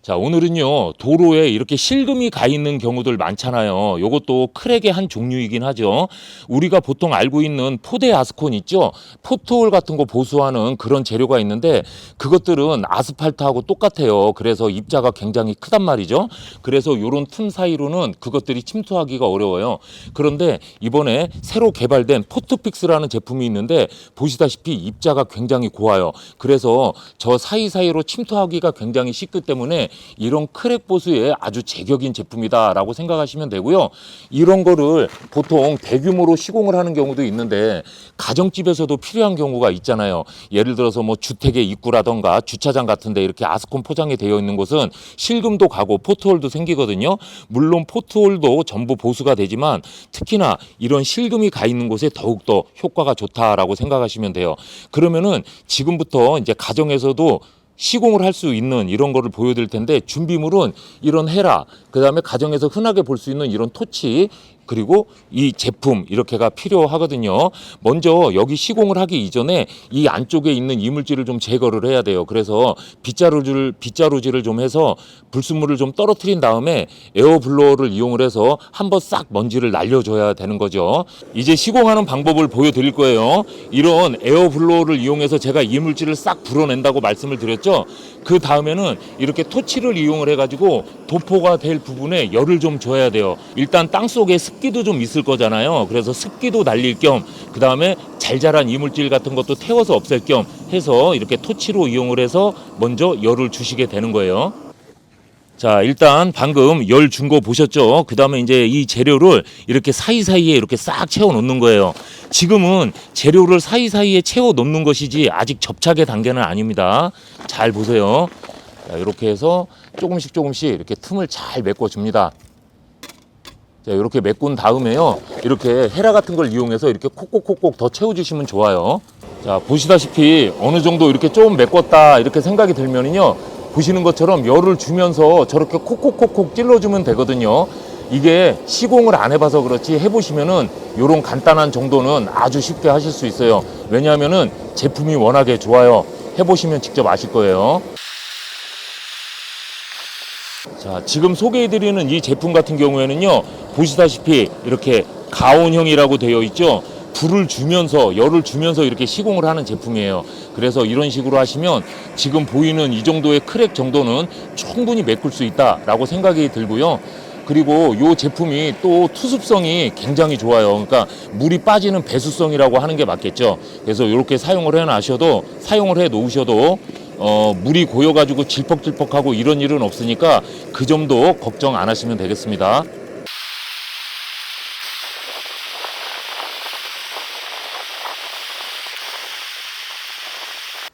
자, 오늘은요, 도로에 이렇게 실금이 가 있는 경우들 많잖아요. 요것도 크랙의 한 종류이긴 하죠. 우리가 보통 알고 있는 포대 아스콘 있죠? 포트홀 같은 거 보수하는 그런 재료가 있는데 그것들은 아스팔트하고 똑같아요. 그래서 입자가 굉장히 크단 말이죠. 그래서 요런 틈 사이로는 그것들이 침투하기가 어려워요. 그런데 이번에 새로 개발된 포트픽스라는 제품이 있는데 보시다시피 입자가 굉장히 고와요. 그래서 저 사이사이로 침투하기가 굉장히 쉽기 때문에 이런 크랙 보수에 아주 제격인 제품이다라고 생각하시면 되고요. 이런 거를 보통 대규모로 시공을 하는 경우도 있는데 가정집에서도 필요한 경우가 있잖아요. 예를 들어서 뭐 주택의 입구라던가 주차장 같은 데 이렇게 아스콘 포장이 되어 있는 곳은 실금도 가고 포트홀도 생기거든요. 물론 포트홀도 전부 보수가 되지만 특히나 이런 실금이 가 있는 곳에 더욱더 효과가 좋다라고 생각하시면 돼요. 그러면은 지금부터 이제 가정에서도 시공을 할 수 있는 이런 거를 보여드릴 텐데 준비물은 이런 헤라, 그 다음에 가정에서 흔하게 볼 수 있는 이런 토치, 그리고 이 제품 이렇게가 필요하거든요. 먼저 여기 시공을 하기 이전에 이 안쪽에 있는 이물질을 좀 제거를 해야 돼요. 그래서 빗자루질을 좀 해서 불순물을 좀 떨어뜨린 다음에 에어블로어를 이용을 해서 한번 싹 먼지를 날려줘야 되는 거죠. 이제 시공하는 방법을 보여드릴 거예요. 이런 에어블로어를 이용해서 제가 이물질을 싹 불어낸다고 말씀을 드렸죠. 그 다음에는 이렇게 토치를 이용을 해가지고 도포가 될 부분에 열을 좀 줘야 돼요. 일단 땅 속에 습기도 좀 있을 거잖아요. 그래서 습기도 날릴 겸 그 다음에 잘 자란 이물질 같은 것도 태워서 없앨 겸 해서 이렇게 토치로 이용을 해서 먼저 열을 주시게 되는 거예요. 자, 일단 방금 열 준 거 보셨죠? 그 다음에 이제 이 재료를 이렇게 사이사이에 이렇게 싹 채워 놓는 거예요. 지금은 재료를 사이사이에 채워 놓는 것이지 아직 접착의 단계는 아닙니다. 잘 보세요. 자, 이렇게 해서 조금씩 이렇게 틈을 잘 메꿔 줍니다. 자, 이렇게 메꾼 다음에요. 이렇게 헤라 같은 걸 이용해서 이렇게 콕콕콕콕 더 채워주시면 좋아요. 자, 보시다시피 어느 정도 이렇게 좀 메꿨다 이렇게 생각이 들면은요. 보시는 것처럼 열을 주면서 저렇게 콕콕콕콕 찔러주면 되거든요. 이게 시공을 안 해봐서 그렇지 해보시면은 이런 간단한 정도는 아주 쉽게 하실 수 있어요. 왜냐하면은 제품이 워낙에 좋아요. 해보시면 직접 아실 거예요. 자, 지금 소개해드리는 이 제품 같은 경우에는요, 보시다시피 이렇게 가온형이라고 되어 있죠. 불을 주면서 열을 주면서 이렇게 시공을 하는 제품이에요. 그래서 이런 식으로 하시면 지금 보이는 이 정도의 크랙 정도는 충분히 메꿀 수 있다라고 생각이 들고요. 그리고 이 제품이 또 투습성이 굉장히 좋아요. 그러니까 물이 빠지는 배수성이라고 하는 게 맞겠죠. 그래서 이렇게 사용을 해 놓으셔도 물이 고여가지고 질퍽질퍽하고 이런 일은 없으니까 그 점도 걱정 안 하시면 되겠습니다.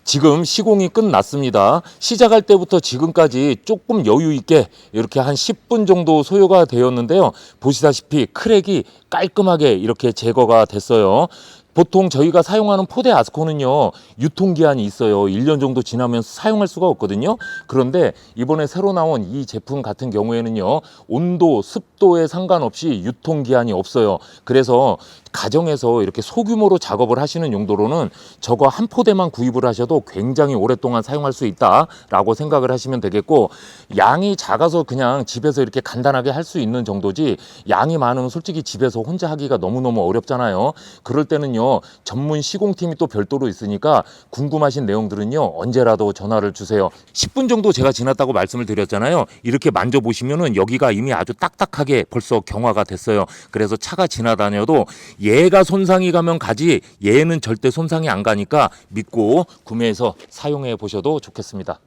지금 시공이 끝났습니다. 시작할 때부터 지금까지 조금 여유 있게 이렇게 한 10분 정도 소요가 되었는데요. 보시다시피 크랙이 깔끔하게 이렇게 제거가 됐어요. 보통 저희가 사용하는 포대 아스콘은요, 유통기한이 있어요. 1년 정도 지나면 사용할 수가 없거든요. 그런데 이번에 새로 나온 이 제품 같은 경우에는요, 온도, 습도에 상관없이 유통기한이 없어요. 그래서 가정에서 이렇게 소규모로 작업을 하시는 용도로는 저거 한 포대만 구입을 하셔도 굉장히 오랫동안 사용할 수 있다라고 생각을 하시면 되겠고, 양이 작아서 그냥 집에서 이렇게 간단하게 할 수 있는 정도지 양이 많으면 솔직히 집에서 혼자 하기가 너무너무 어렵잖아요. 그럴 때는요, 전문 시공팀이 또 별도로 있으니까 궁금하신 내용들은요, 언제라도 전화를 주세요. 10분 정도 제가 지났다고 말씀을 드렸잖아요. 이렇게 만져보시면은 여기가 이미 아주 딱딱하게 벌써 경화가 됐어요. 그래서 차가 지나다녀도 얘가 손상이 가면 가지 얘는 절대 손상이 안 가니까 믿고 구매해서 사용해 보셔도 좋겠습니다.